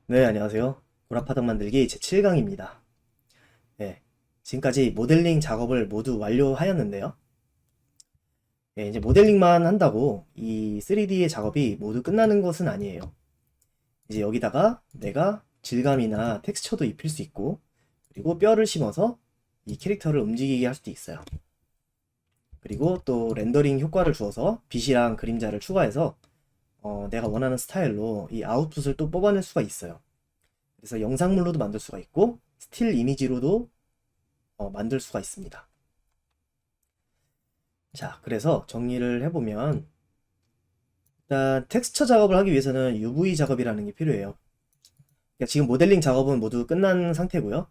네, 안녕하세요. 고라파덕 만들기 제7강입니다. 네, 지금까지 모델링 작업을 모두 완료하였는데요. 네, 이제 모델링만 한다고 이 3D의 작업이 모두 끝나는 것은 아니에요. 이제 여기다가 내가 질감이나 텍스처도 입힐 수 있고, 그리고 뼈를 심어서 이 캐릭터를 움직이게 할 수도 있어요. 그리고 또 렌더링 효과를 주어서 빛이랑 그림자를 추가해서 내가 원하는 스타일로 이 아웃풋을 또 뽑아낼 수가 있어요. 그래서 영상물로도 만들 수가 있고, 스틸 이미지로도 만들 수가 있습니다. 자, 그래서 정리를 해보면 일단 텍스처 작업을 하기 위해서는 UV 작업이라는 게 필요해요. 그러니까 지금 모델링 작업은 모두 끝난 상태고요.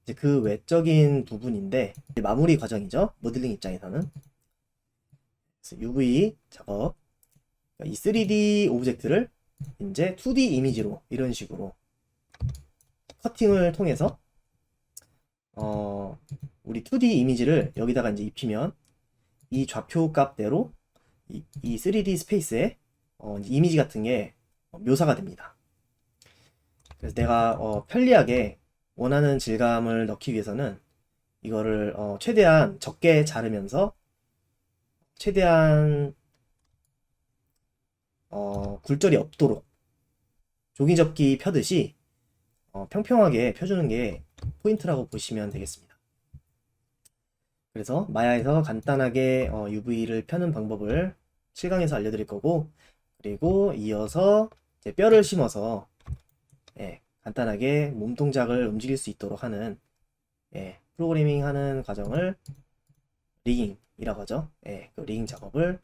이제 그 외적인 부분인데 이제 마무리 과정이죠. 모델링 입장에서는. 그래서 UV 작업. 그러니까 이 3D 오브젝트를 이제 2D 이미지로 이런 식으로 커팅을 통해서 우리 2D 이미지를 여기다가 이제 입히면 이 좌표 값대로 이 3D 스페이스에 이제 이미지 같은 게 묘사가 됩니다. 그래서 내가 편리하게 원하는 질감을 넣기 위해서는 이거를 최대한 적게 자르면서 최대한 굴절이 없도록 종이접기 펴듯이 평평하게 펴주는 게 포인트라고 보시면 되겠습니다. 그래서 마야에서 간단하게 UV를 펴는 방법을 7강에서 알려드릴 거고, 그리고 이어서 이제 뼈를 심어서 간단하게 몸 동작을 움직일 수 있도록 하는 프로그래밍 하는 과정을 리깅이라고 하죠. 그 리깅 작업을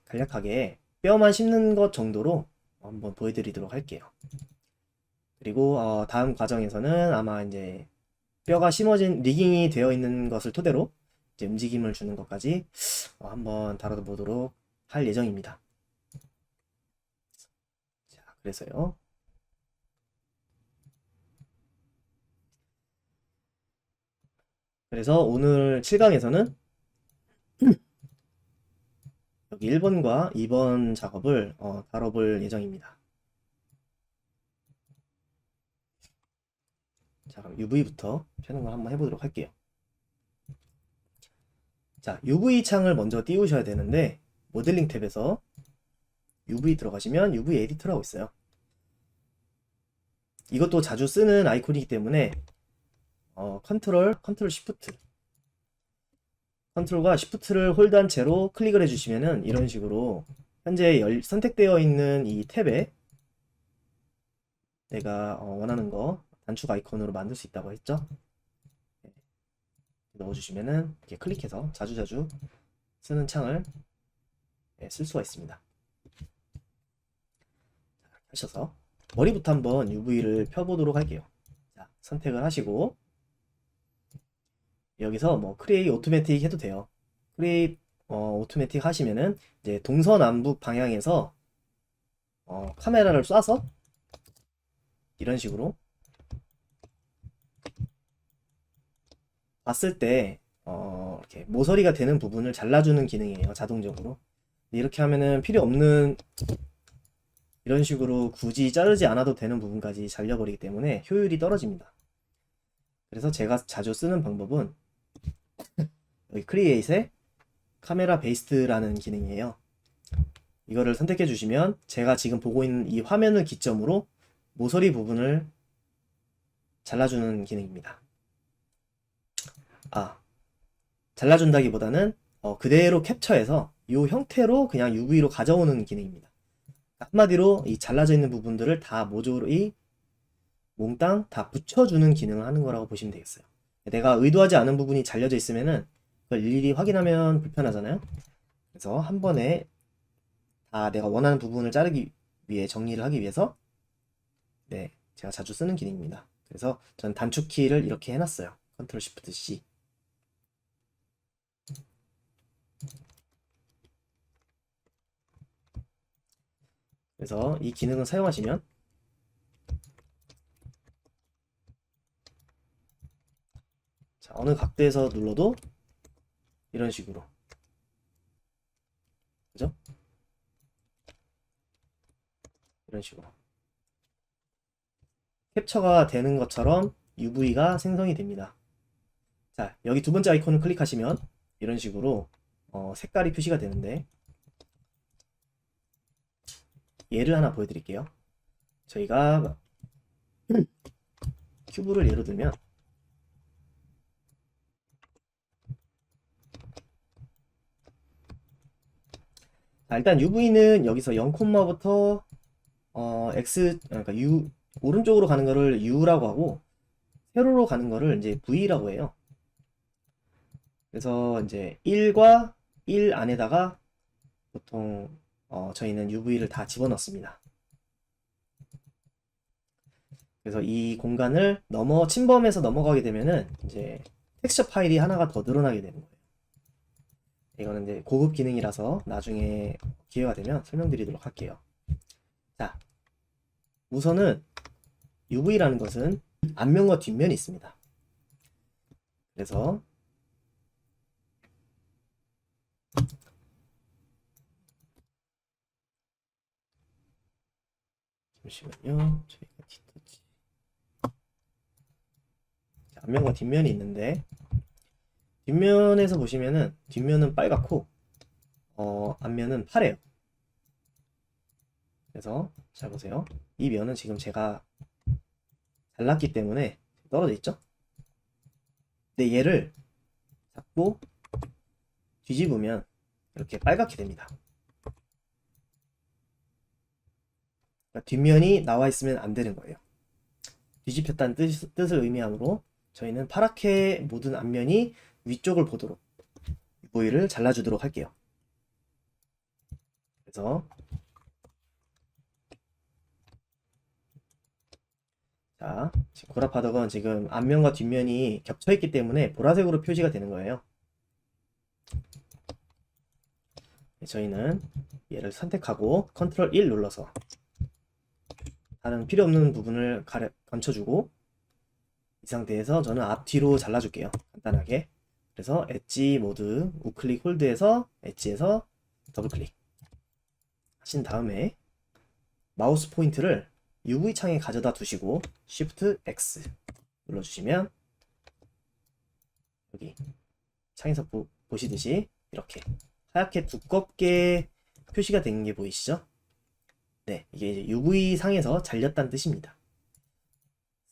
간략하게 뼈만 심는 것 정도로 한번 보여드리도록 할게요. 그리고 다음 과정에서는 아마 이제 뼈가 심어진 리깅이 되어 있는 것을 토대로 이제 움직임을 주는 것까지 한번 다뤄보도록 할 예정입니다. 자, 그래서요. 그래서 오늘 7강에서는 여기 1번과 2번 작업을 다뤄볼 예정입니다. 자, 그럼 UV부터 펴는 걸 한번 해보도록 할게요. 자, UV 창을 먼저 띄우셔야 되는데 모델링 탭에서 UV 들어가시면 UV 에디터라고 있어요. 이것도 자주 쓰는 아이콘이기 때문에 컨트롤 시프트 컨트롤과 시프트를 홀드한 채로 클릭을 해주시면은 이런 식으로 현재 선택되어 있는 이 탭에 내가 원하는 거 단축 아이콘으로 만들 수 있다고 했죠. 네, 넣어주시면은 이렇게 클릭해서 자주자주 쓰는 창을 쓸 수가 있습니다. 하셔서 머리부터 한번 UV를 펴보도록 할게요. 자, 선택을 하시고 여기서 뭐 크리에이트 오토매틱 해도 돼요. 크리에이트 오토매틱 하시면은 이제 동서남북 방향에서 카메라를 쏴서 이런 식으로 봤을 때 이렇게 모서리가 되는 부분을 잘라주는 기능이에요. 자동적으로. 이렇게 하면은 필요 없는 이런 식으로 굳이 자르지 않아도 되는 부분까지 잘려버리기 때문에 효율이 떨어집니다. 그래서 제가 자주 쓰는 방법은 여기 크리에이트에 카메라 베이스트라는 기능이에요. 이거를 선택해 주시면 제가 지금 보고 있는 이 화면을 기점으로 모서리 부분을 잘라주는 기능입니다. 아, 잘라준다기보다는 그대로 캡처해서 이 형태로 그냥 UV로 가져오는 기능입니다. 한마디로 이 잘라져 있는 부분들을 다 모조리 몽땅 다 붙여주는 기능을 하는 거라고 보시면 되겠어요. 내가 의도하지 않은 부분이 잘려져 있으면은 그걸 일일이 확인하면 불편하잖아요. 그래서 한 번에 다 내가 원하는 부분을 자르기 위해 정리를 하기 위해서 제가 자주 쓰는 기능입니다. 그래서 전 단축키를 이렇게 해놨어요. 컨트롤 시프트 C. 그래서 이 기능을 사용하시면 자, 어느 각도에서 눌러도 이런 식으로, 그죠? 이런 식으로 캡처가 되는 것처럼 UV가 생성이 됩니다. 자, 여기 두 번째 아이콘을 클릭하시면 이런 식으로 색깔이 표시가 되는데, 예를 하나 보여드릴게요. 저희가 큐브를 예로 들면, 자, 일단 UV는 여기서 0콤마부터 X, 그러니까 U, 오른쪽으로 가는 거를 U라고 하고, 세로로 가는 거를 이제 V라고 해요. 그래서 이제 1과 1 안에다가 보통 저희는 UV를 다 집어넣습니다. 그래서 이 공간을 침범해서 넘어가게 되면은 이제 텍스처 파일이 하나가 더 늘어나게 되는 거예요. 이거는 이제 고급 기능이라서 나중에 기회가 되면 설명드리도록 할게요. 자, 우선은 UV라는 것은 앞면과 뒷면이 있습니다. 그래서 잠시만요. 저희가 뒷터치. 앞면과 뒷면이 있는데, 뒷면에서 보시면은 뒷면은 빨갛고 앞면은 파래요. 그래서 잘 보세요. 이 면은 지금 제가 잘랐기 때문에 떨어져 있죠? 근데 얘를 잡고 뒤집으면 이렇게 빨갛게 됩니다. 그러니까 뒷면이 나와 있으면 안 되는 거예요. 뒤집혔다는 뜻을 의미하므로 저희는 파랗게 모든 앞면이 위쪽을 보도록 UV를 잘라주도록 할게요. 그래서 자, 고라파덕은 지금 앞면과 뒷면이 겹쳐있기 때문에 보라색으로 표시가 되는 거예요. 저희는 얘를 선택하고 컨트롤 1 눌러서 다른 필요 없는 부분을 감춰주고, 이 상태에서 저는 앞뒤로 잘라줄게요. 간단하게. 그래서 엣지 모드 우클릭 홀드해서 엣지에서 더블클릭 하신 다음에 마우스 포인트를 UV 창에 가져다 두시고 Shift X 눌러주시면 여기 창에서 보시듯이 이렇게 하얗게 두껍게 표시가 된 게 보이시죠? 네, 이게 이제 UV 상에서 잘렸다는 뜻입니다.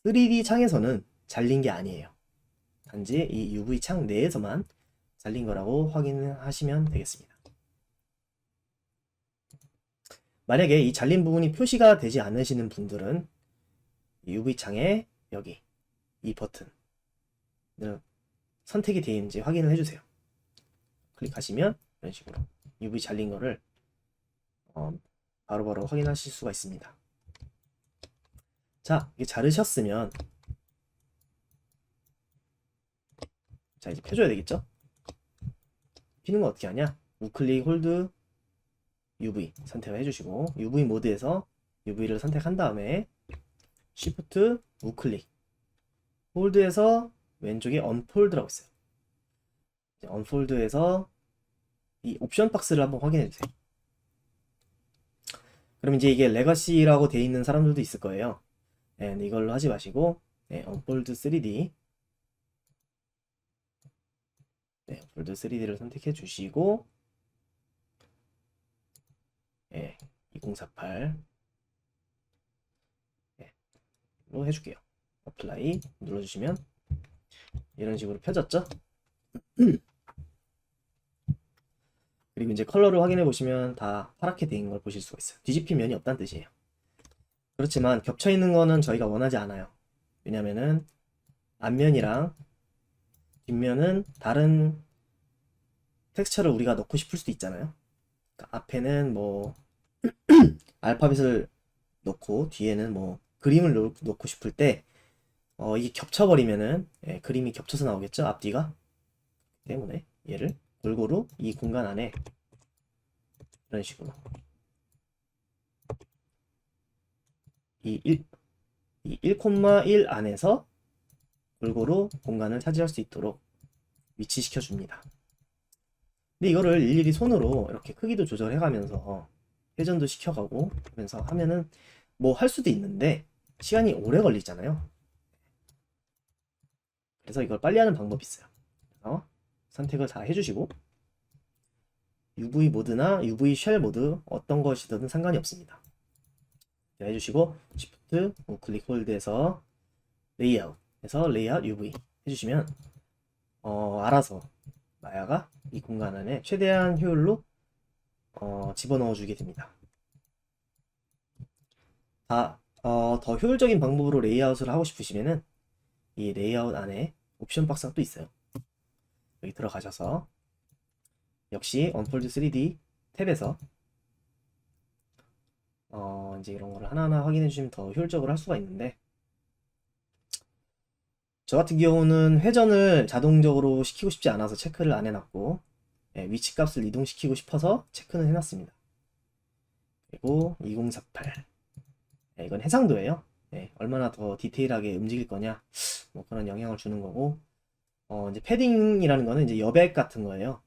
3D 창에서는 잘린 게 아니에요. 단지 이 UV 창 내에서만 잘린 거라고 확인하시면 되겠습니다. 만약에 이 잘린 부분이 표시가 되지 않으시는 분들은 UV 창에 여기 이 버튼을 선택이 되어 있는지 확인을 해주세요. 클릭하시면 이런 식으로 UV 잘린 거를 바로바로 확인하실 수가 있습니다. 자, 이게 자르셨으면 자, 이제 펴줘야 되겠죠? 피는 거 어떻게 하냐? 우클릭 홀드 UV 선택을 해주시고 UV 모드에서 UV를 선택한 다음에 Shift 우클릭 홀드에서 왼쪽에 언폴드라고 있어요. 언폴드에서 이 옵션 박스를 한번 확인해 주세요. 그럼 이제 이게 레거시라고 되어 있는 사람들도 있을 거예요. 네, 이걸로 하지 마시고 언폴드 3D 언폴드 3D를 선택해 주시고 2048 로 해줄게요. 어플라이 눌러주시면 이런 식으로 펴졌죠? 그리고 이제 컬러를 확인해 보시면 다 파랗게 된 걸 보실 수가 있어요. 뒤집힌 면이 없다는 뜻이에요. 그렇지만 겹쳐 있는 거는 저희가 원하지 않아요. 왜냐면은 앞면이랑 뒷면은 다른 텍스처를 우리가 넣고 싶을 수도 있잖아요. 그러니까 앞에는 뭐 알파벳을 넣고 뒤에는 뭐 그림을 넣고 싶을 때 이게 겹쳐버리면은 그림이 겹쳐서 나오겠죠? 앞뒤가. 때문에 얘를 골고루 이 공간 안에 이런 식으로 이 1,1 안에서 골고루 공간을 차지할 수 있도록 위치시켜 줍니다. 근데 이거를 일일이 손으로 이렇게 크기도 조절해 가면서 회전도 시켜가고 하면서 하면은 뭐 할 수도 있는데 시간이 오래 걸리잖아요. 그래서 이걸 빨리 하는 방법이 있어요. 그래서 선택을 다 해주시고 UV 모드나 UV 쉘 모드 어떤 것이든 상관이 없습니다. 해주시고 Shift 클릭 홀드해서 레이아웃에서 레이아웃 UV 해주시면 알아서 마야가 이 공간 안에 최대한 효율로 집어넣어 주게 됩니다. 더 효율적인 방법으로 레이아웃을 하고 싶으시면은 이 레이아웃 안에 옵션 박스가 또 있어요. 여기 들어가셔서 역시 언폴드 3D 탭에서 이제 이런 거를 하나하나 확인해 주시면 더 효율적으로 할 수가 있는데, 저 같은 경우는 회전을 자동적으로 시키고 싶지 않아서 체크를 안 해놨고, 위치 값을 이동시키고 싶어서 체크는 해놨습니다. 그리고 2048, 이건 해상도예요. 얼마나 더 디테일하게 움직일 거냐, 뭐 그런 영향을 주는 거고, 이제 패딩이라는 거는 이제 여백 같은 거예요.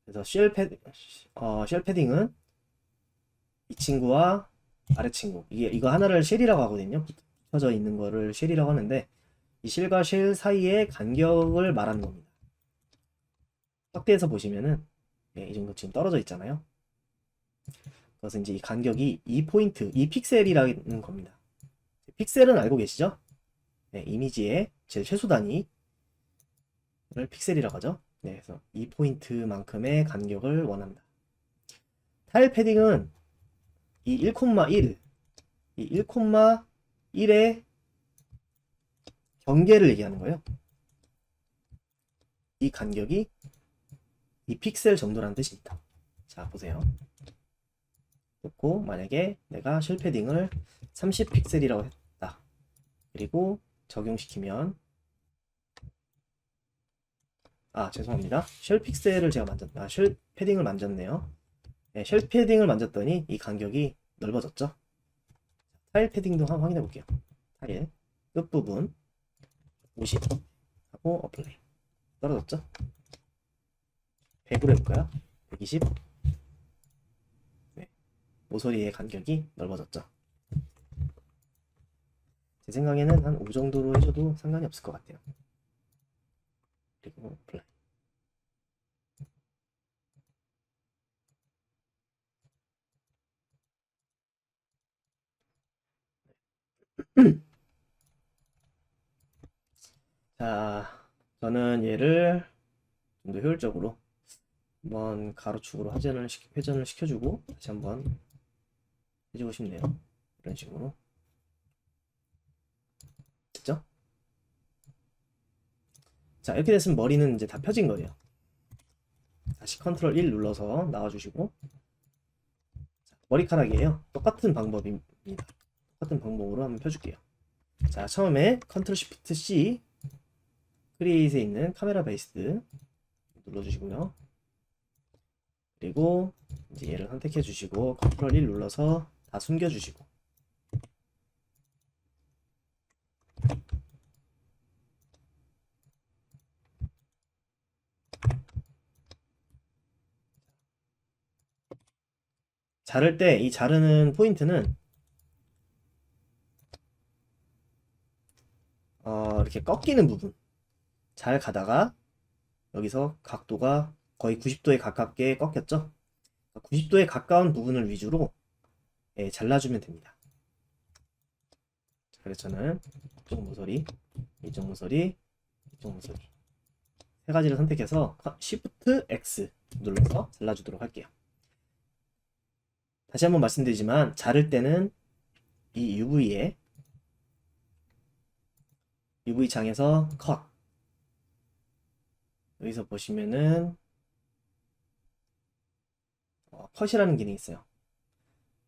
그래서 쉘 패딩은 이 친구와 아래 친구, 이거 하나를 쉘이라고 하거든요. 붙여져 있는 거를 쉘이라고 하는데, 이 쉘과 쉘 사이의 간격을 말하는 겁니다. 확대해서 보시면은 이 정도 지금 떨어져 있잖아요. 그것은 이제 이 간격이 2포인트, 2픽셀이라는 겁니다. 픽셀은 알고 계시죠? 이미지의 제일 최소 단위를 픽셀이라고 하죠. 그래서 2포인트만큼의 간격을 원한다. 타일 패딩은 이 1,1, 이 1,1의 경계를 얘기하는 거예요. 이 간격이 2픽셀 정도라는 뜻입니다. 자, 보세요. 놓고 만약에 내가 쉘 패딩을 30픽셀이라고 했다. 그리고 적용시키면 죄송합니다. 쉘 픽셀을 제가 쉘 패딩을 만졌네요. 쉘 패딩을 만졌더니 이 간격이 넓어졌죠. 타일 패딩도 한번 확인해 볼게요. 타일 끝부분 50 하고 어플라이 떨어졌죠. 100으로 해볼까요? 120. 모서리의 간격이 넓어졌죠. 제 생각에는 한 5 정도로 해줘도 상관이 없을 것 같아요. 그리고 어플라이. 자, 저는 얘를 좀 더 효율적으로 한번 가로축으로 회전을 시켜주고 다시 한번 해주고 싶네요. 이런 식으로. 됐죠? 자, 이렇게 됐으면 머리는 이제 다 펴진 거예요. 다시 컨트롤 1 눌러서 나와주시고, 자, 머리카락이에요. 똑같은 방법입니다. 똑같은 방법으로 한번 펴줄게요. 자, 처음에 컨트롤 시프트 C 크리에이트에 있는 카메라 베이스 눌러주시고요. 그리고 이제 얘를 선택해 주시고 컨트롤 1 눌러서 다 숨겨 주시고, 자를 때 이 자르는 포인트는 이렇게 꺾이는 부분, 잘 가다가 여기서 각도가 거의 90도에 가깝게 꺾였죠. 90도에 가까운 부분을 위주로 잘라주면 됩니다. 그래서 저는 이쪽 모서리, 이쪽 모서리, 이쪽 모서리 세 가지를 선택해서 Shift X 눌러서 잘라주도록 할게요. 다시 한번 말씀드리지만 자를 때는 이 UV 창에서 컷, 여기서 보시면은 컷이라는 기능이 있어요.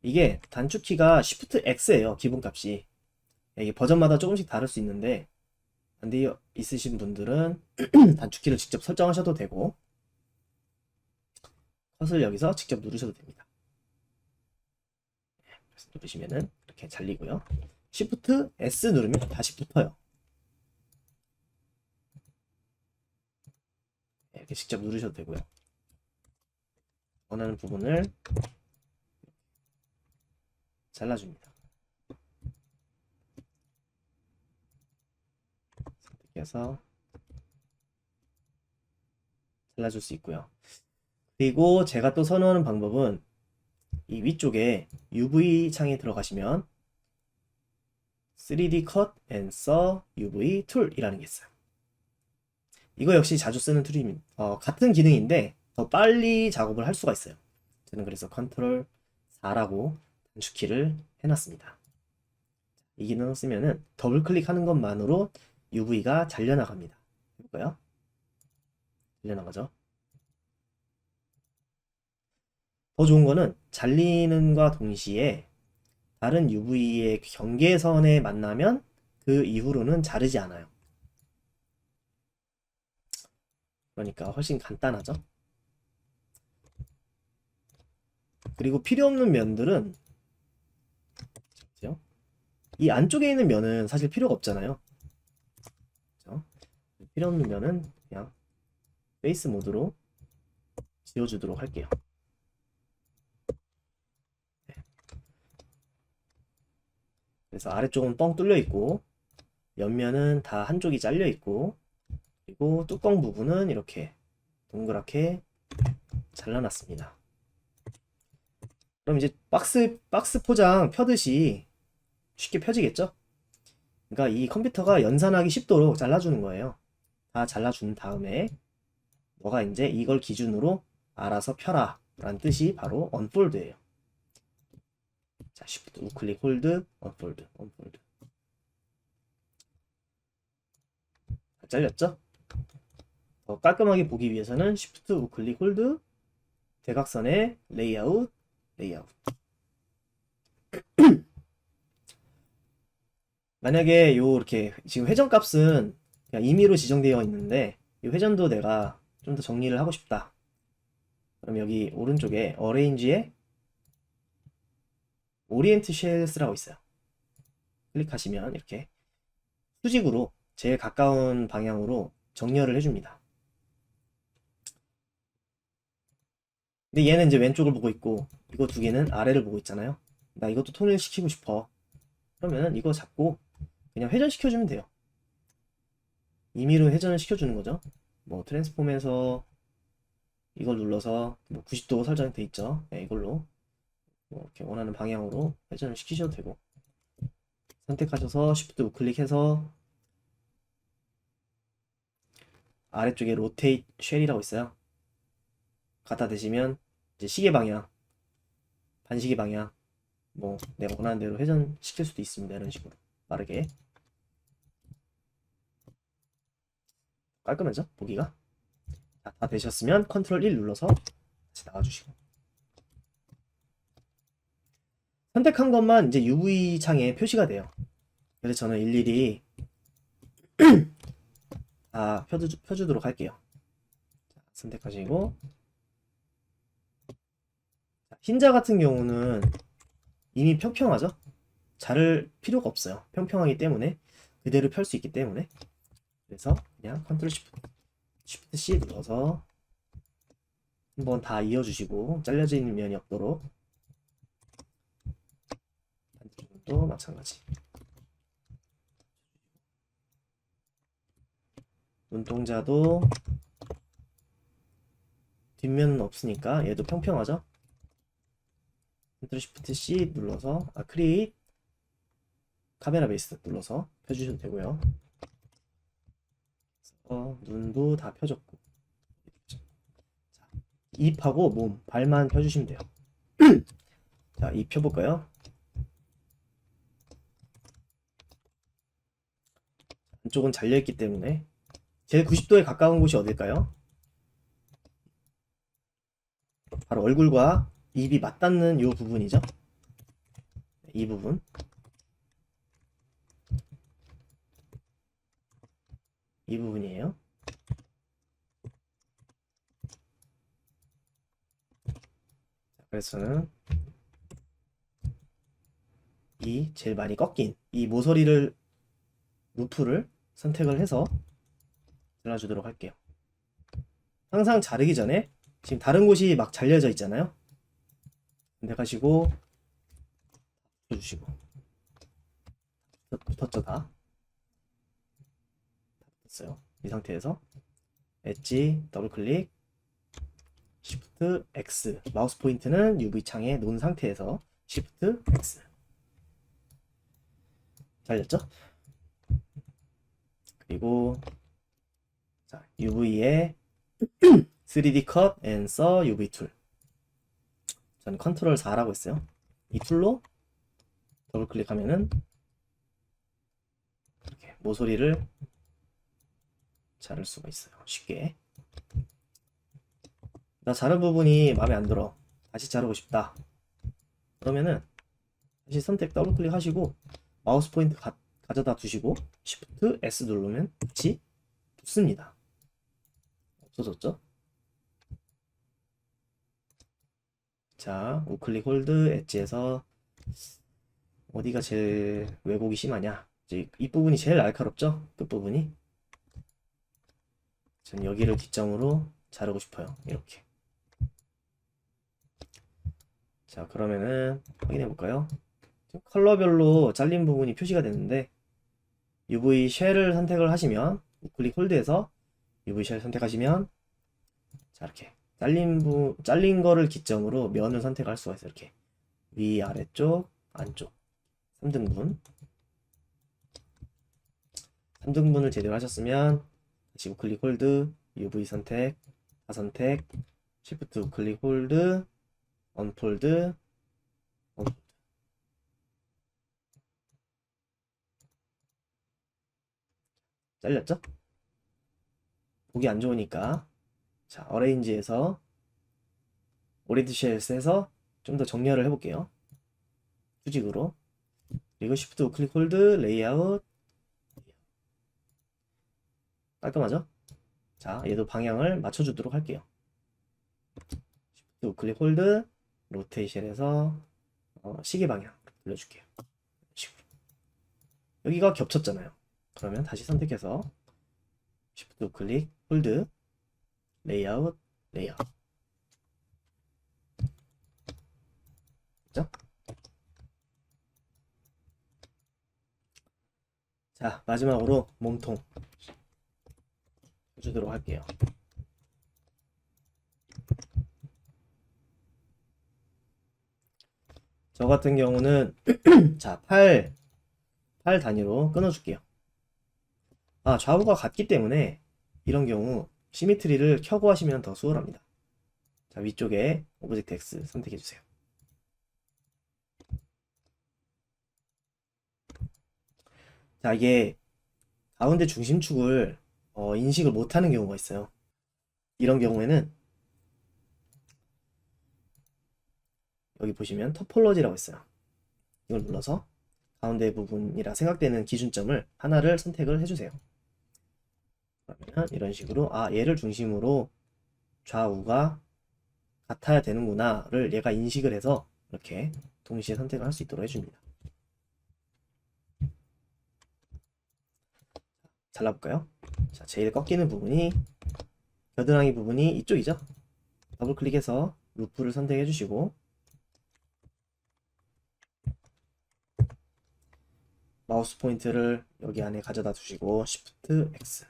이게 단축키가 Shift X예요. 기본값이. 이게 버전마다 조금씩 다를 수 있는데 안 되어 있으신 분들은 단축키를 직접 설정하셔도 되고 컷을 여기서 직접 누르셔도 됩니다. 그래서 누르시면은 이렇게 잘리고요. Shift S 누르면 다시 붙어요. 이렇게 직접 누르셔도 되고요. 원하는 부분을 잘라줍니다. 이렇게 해서 잘라줄 수 있고요. 그리고 제가 또 선호하는 방법은 이 위쪽에 UV 창에 들어가시면 3D Cut and Saw UV 툴이라는 게 있어요. 이거 역시 자주 쓰는 툴입니다. 같은 기능인데 더 빨리 작업을 할 수가 있어요. 저는 그래서 컨트롤 4라고 단축키를 해놨습니다. 이 기능을 쓰면은 더블 클릭하는 것만으로 UV가 잘려나갑니다. 해볼까요? 잘려나가죠? 더 좋은 거는 잘리는과 동시에 다른 UV의 경계선에 만나면 그 이후로는 자르지 않아요. 그러니까 훨씬 간단하죠? 그리고 필요 없는 면들은 이 안쪽에 있는 면은 사실 필요가 없잖아요. 그렇죠? 필요 없는 면은 그냥 페이스 모드로 지워주도록 할게요. 네. 그래서 아래쪽은 뻥 뚫려 있고 옆면은 다 한쪽이 잘려 있고 그리고 뚜껑 부분은 이렇게 동그랗게 잘라놨습니다. 그럼 이제 박스 포장 펴듯이 쉽게 펴지겠죠? 그러니까 이 컴퓨터가 연산하기 쉽도록 잘라주는 거예요. 다 잘라준 다음에 너가 이제 이걸 기준으로 알아서 펴라 라는 뜻이 바로 언폴드예요. 자, Shift 우클릭 홀드, 언폴드, 언폴드. 잘렸죠? 더 깔끔하게 보기 위해서는 Shift 우클릭 홀드, 대각선의 레이아웃, 레이아웃. 만약에 이렇게 지금 회전 값은 그냥 임의로 지정되어 있는데 이 회전도 내가 좀 더 정리를 하고 싶다. 그럼 여기 오른쪽에 어레인지에 오리엔트 쉘스라고 있어요. 클릭하시면 이렇게 수직으로 제일 가까운 방향으로 정렬을 해줍니다. 근데 얘는 이제 왼쪽을 보고 있고 이거 두 개는 아래를 보고 있잖아요. 나 이것도 통일시키고 싶어. 그러면 이거 잡고 그냥 회전시켜주면 돼요. 임의로 회전을 시켜주는 거죠. 뭐 트랜스폼에서 이걸 눌러서 뭐 90도 설정돼 있죠. 네, 이걸로 뭐 이렇게 원하는 방향으로 회전을 시키셔도 되고 선택하셔서 Shift 우클릭해서 아래쪽에 로테이트 쉘이라고 있어요. 갖다 대시면 이제 시계 방향, 반시계 방향 뭐 내가 원하는 대로 회전시킬 수도 있습니다. 이런 식으로 빠르게 깔끔하죠? 보기가. 자, 다 되셨으면 컨트롤 1 눌러서 다시 나와주시고 선택한 것만 이제 UV 창에 표시가 돼요. 그래서 저는 일일이 다 펴주도록 할게요. 자, 선택하시고 자, 흰자 같은 경우는 이미 평평하죠? 자를 필요가 없어요. 평평하기 때문에 그대로 펼 수 있기 때문에 그래서 그냥 컨트롤 Shift C 눌러서 한번 다 이어주시고 잘려져 있는 면이 없도록 반대쪽도 마찬가지. 눈동자도 뒷면은 없으니까 얘도 평평하죠? 컨트롤 Shift C 눌러서 크리에이트 카메라 베이스 눌러서 펴주셔도 되고요. 눈도 다 펴졌고 자, 입하고 몸, 발만 펴주시면 돼요. 자, 입 펴볼까요? 안쪽은 잘려있기 때문에 제일 90도에 가까운 곳이 어딜까요? 바로 얼굴과 입이 맞닿는 이 부분이죠. 이 부분. 이 부분이에요. 그래서 저는 이 제일 많이 꺾인 이 모서리를 루프를 선택을 해서 잘라주도록 할게요. 항상 자르기 전에 지금 다른 곳이 막 잘려져 있잖아요. 선택하시고 붙여주시고 붙었죠 다. 있어요. 이 상태에서 엣지 더블 클릭 Shift X, 마우스 포인트는 UV 창에 놓은 상태에서 Shift X. 잘렸죠? 그리고 자, UV에 3D 컷 앤 서 UV 툴. 저는 컨트롤 4라고 했어요. 이 툴로 더블 클릭하면은 이렇게 모서리를 자를 수가 있어요. 쉽게. 나 자른 부분이 마음에 안 들어. 다시 자르고 싶다. 그러면은 다시 선택 더블 클릭하시고 마우스 포인트 가져다 두시고 Shift S 누르면 빛이 붙습니다. 없어졌죠? 자, 우클릭 홀드 엣지에서 어디가 제일 왜곡이 심하냐? 이제 이 부분이 제일 날카롭죠? 끝부분이. 전 여기를 기점으로 자르고 싶어요. 이렇게. 자, 그러면은 확인해 볼까요? 컬러별로 잘린 부분이 표시가 되는데 UV 쉘을 선택을 하시면 우클릭 홀드에서 UV 쉘 선택하시면 자, 이렇게 잘린 거를 기점으로 면을 선택할 수가 있어요. 이렇게 위, 아래쪽, 안쪽 3등분. 3등분을 제대로 하셨으면 다시 우클릭 홀드, UV 선택, 다선택, Shift 우클릭 홀드, 언폴드, 언폴드. 잘렸죠? 보기 안 좋으니까 자, 어레인지에서 오리드 쉘스에서 좀 더 정렬을 해볼게요. 수직으로. 그리고 Shift 우클릭 홀드, 레이아웃. 깔끔하죠? 자, 얘도 방향을 맞춰주도록 할게요. Shift 우클릭 홀드, 로테이션에서 시계 방향 돌려줄게요. 식으로. 여기가 겹쳤잖아요. 그러면 다시 선택해서 Shift 우클릭 홀드, 레이아웃, 레이아웃. 그죠? 자, 마지막으로 몸통 해주도록 할게요. 저 같은 경우는 자, 팔 단위로 끊어줄게요. 아, 좌우가 같기 때문에 이런 경우 시미트리를 켜고 하시면 더 수월합니다. 자, 위쪽에 오브젝트 X 선택해주세요. 자, 이게 가운데 중심축을 인식을 못하는 경우가 있어요. 이런 경우에는 여기 보시면 토폴로지라고 있어요. 이걸 눌러서 가운데 부분이라 생각되는 기준점을 하나를 선택을 해주세요. 그러면 이런 식으로 얘를 중심으로 좌우가 같아야 되는구나를 얘가 인식을 해서 이렇게 동시에 선택을 할 수 있도록 해줍니다. 잘라볼까요? 자, 제일 꺾이는 부분이 겨드랑이 부분이 이쪽이죠. 더블 클릭해서 루프를 선택해 주시고 마우스 포인트를 여기 안에 가져다 두시고 Shift X.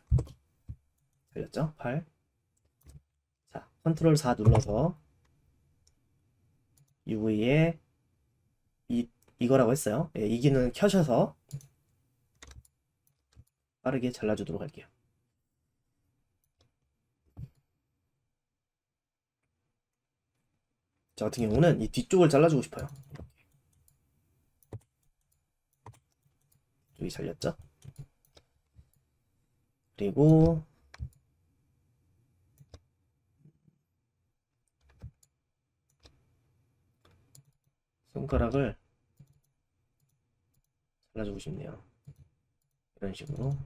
걸렸죠? 8. 자, 컨트롤 4 눌러서 UV에 이거라고 했어요. 예, 이 기능 켜셔서 빠르게 잘라주도록 할게요. 저 같은 경우는 이 뒤쪽을 잘라주고 싶어요. 여기 잘렸죠? 그리고 손가락을 잘라주고 싶네요. 이런 식으로.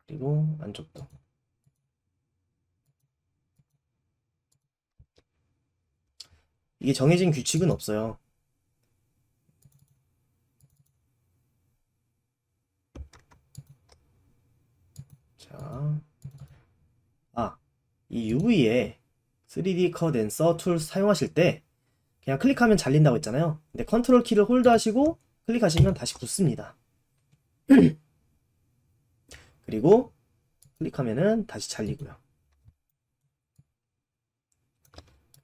그리고 안쪽도. 이게 정해진 규칙은 없어요. 자, 이 UV에 3D 컷 앤 서 툴 사용하실 때 그냥 클릭하면 잘린다고 했잖아요. 근데 컨트롤 키를 홀드 하시고 클릭하시면 다시 붙습니다. 그리고 클릭하면은 다시 잘리고요.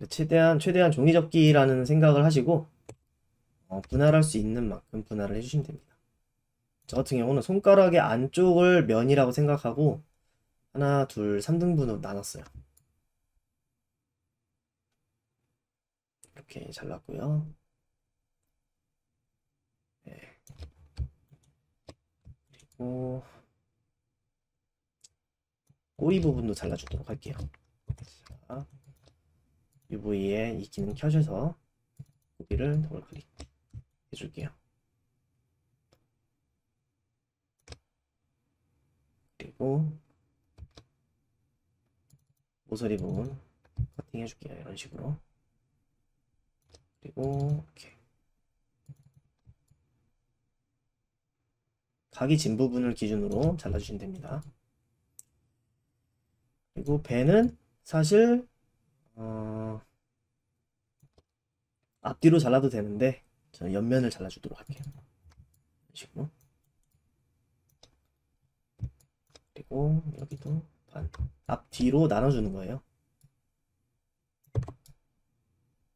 최대한 종이접기라는 생각을 하시고 분할할 수 있는 만큼 분할을 해주시면 됩니다. 저 같은 경우는 손가락의 안쪽을 면이라고 생각하고 하나, 둘, 3등분으로 나눴어요. 이렇게 잘랐고요. 네. 그리고 꼬리 부분도 잘라주도록 할게요. 자, 이 부위에 이 기능 켜셔서 고기를 더블 클릭 해줄게요. 그리고 모서리 부분 커팅 해줄게요. 이런 식으로. 그리고 이렇게 각이 진 부분을 기준으로 잘라주시면 됩니다. 그리고 배는 사실 앞뒤로 잘라도 되는데 저는 옆면을 잘라주도록 할게요. 이런 식으로. 그리고 여기도 반 앞뒤로 나눠주는 거예요.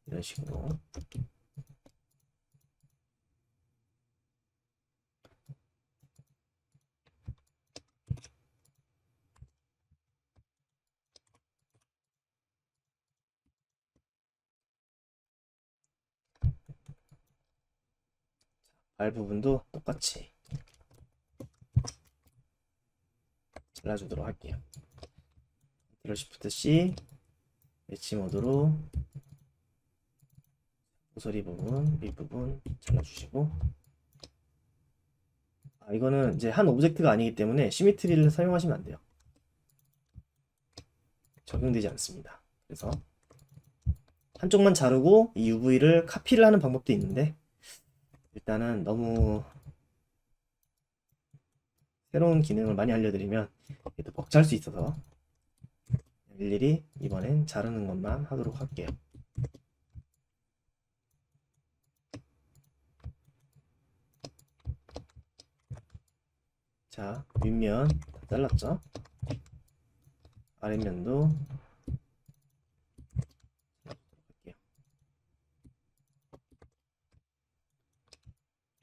이런 식으로. 발 부분도 똑같이 잘라주도록 할게요. 컨트롤 시프트 C 매치 모드로 모서리 부분, 밑부분 잘라주시고, 이거는 이제 한 오브젝트가 아니기 때문에 시미트리를 사용하시면 안 돼요. 적용되지 않습니다. 그래서 한쪽만 자르고 이 UV를 카피를 하는 방법도 있는데 일단은 너무 새로운 기능을 많이 알려드리면 얘도 벅찰 수 있어서 일일이 이번엔 자르는 것만 하도록 할게요. 자, 윗면 다 잘랐죠? 아랫면도 할게요.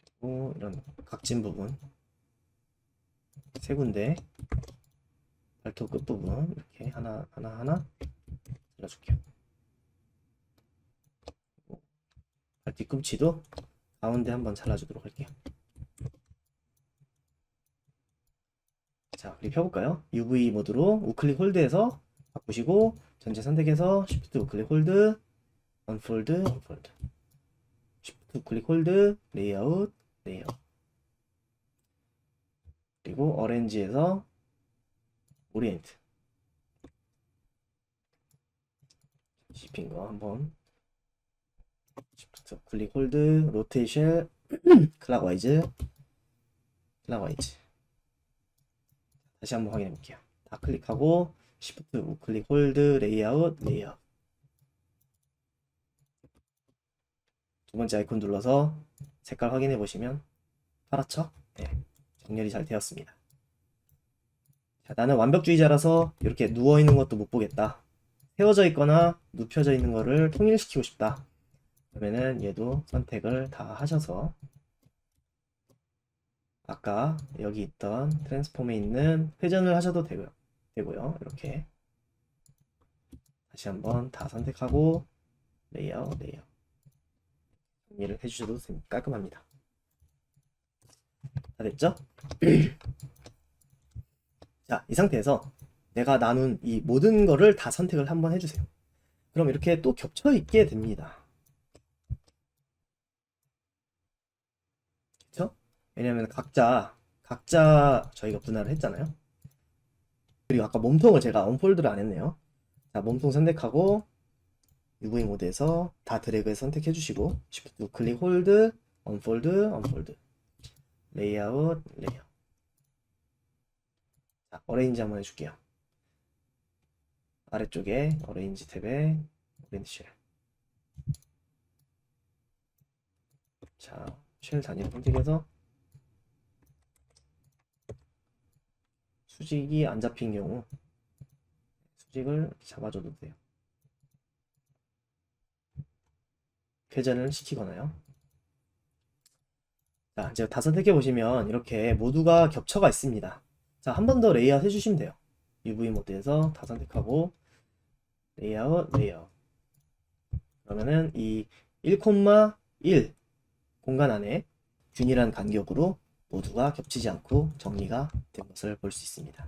그리고 이런 각진 부분 세 군데 발톱 끝부분 이렇게 하나 잘라줄게요. 발 뒤꿈치도 가운데 한번 잘라주도록 할게요. 자, 우리 펴볼까요? UV 모드로 우클릭 홀드해서 바꾸시고 전체 선택해서 Shift 우클릭 홀드, 언폴드, 언폴드, Shift 우클릭 홀드, 레이아웃, 레이아웃. 그리고 어렌지에서 오리엔트. 씹힌 거 한번 Shift 우클릭 홀드, 로테이션, 클락와이즈, 클락와이즈. 다시 한번 확인해 볼게요. 다 클릭하고 Shift 우클릭 홀드, 레이아웃, 레이아웃. 두 번째 아이콘 눌러서 색깔 확인해 보시면 파랗죠? 네, 정렬이 잘 되었습니다. 자, 나는 완벽주의자라서 이렇게 누워 있는 것도 못 보겠다. 세워져 있거나 눕혀져 있는 거를 통일시키고 싶다. 그러면은 얘도 선택을 다 하셔서 아까 여기 있던 트랜스폼에 있는 회전을 하셔도 되고요. 이렇게 다시 한번 다 선택하고 레이아웃, 레이아웃 정리를 해주셔도 깔끔합니다. 다 됐죠? 자, 이 상태에서 내가 나눈 이 모든 거를 다 선택을 한번 해주세요. 그럼 이렇게 또 겹쳐 있게 됩니다. 그쵸? 왜냐면 각자 저희가 분할을 했잖아요. 그리고 아까 몸통을 제가 언폴드를 안 했네요. 자, 몸통 선택하고 UV 모드에서 다 드래그해서 선택해 주시고 Shift 클릭 홀드, 언폴드, 언폴드, 레이아웃, 레이아웃. 자, 어레인지 한번 해줄게요. 아래쪽에 어레인지 탭에 오렌지 쉘. 자, 쉘 단위를 선택해서 수직이 안 잡힌 경우 수직을 잡아줘도 돼요. 회전을 시키거나요. 자, 이제 다 선택해 보시면 이렇게 모두가 겹쳐가 있습니다. 자, 한 번 더 레이아웃 해주시면 돼요. UV 모드에서 다 선택하고 레이아웃. 그러면은 이 1,1 공간 안에 균일한 간격으로 모두가 겹치지 않고 정리가 된 것을 볼 수 있습니다.